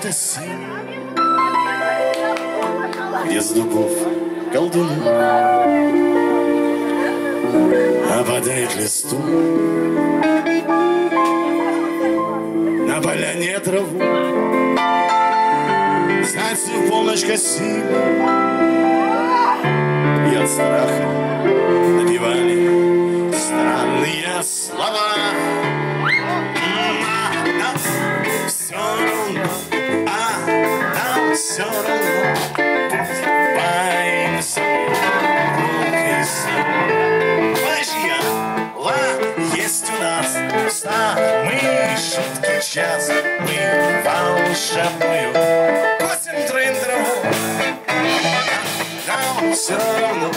это сила, где с дубов колдуны опадает листу на поляне траву. Знать в полночь косили и от страха напевали странные слова. Нам все равно, нам все равно, боимся есть у нас самый шуткий час. Мы волшебную косим трын-траву. Нам все равно,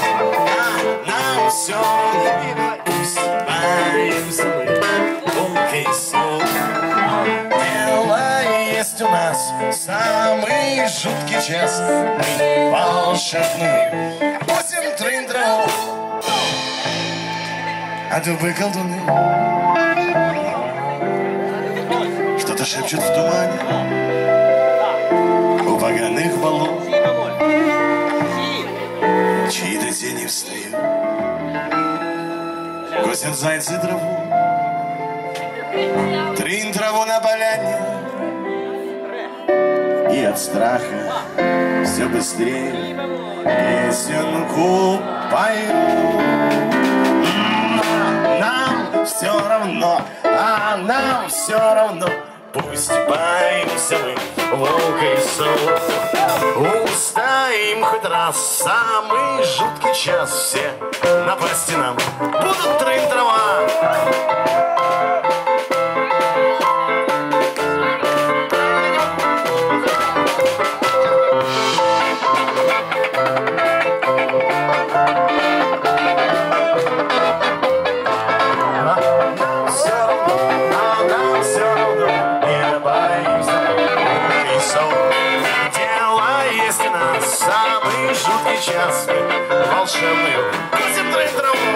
нам все равно, пусть боимся мы волка и сову. Дело есть у нас самый жуткий час. Мы волшебную косим трын-траву. А дубы колдуны что-то шепчут в тумане у поганых балов. Чьи-то тени встают, косят зайцы траву. Трынь траву на поляне, и от страха все быстрее песенку пою. Нам все равно, нам все равно, пусть боимся мы волка и сову. Устоим хоть раз самый жуткий час. Все напасти нам будут трын-трава. Самый жуткий час волшебную косим трын-траву.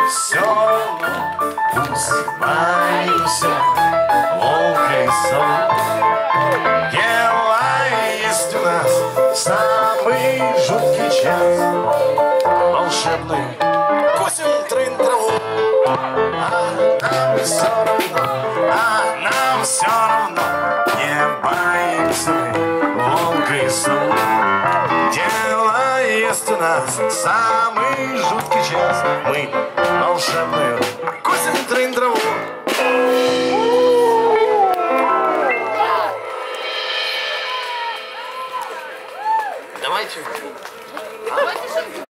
Все равно, пусть боимся волка и сову. Дело есть у нас самый жуткий час. Волшебный косим трын-траву. Нам все равно, нам все равно, не боимся мы волка и сову. Дело есть у нас самый жуткий час. Мы волшебную косим трын-траву. Давайте.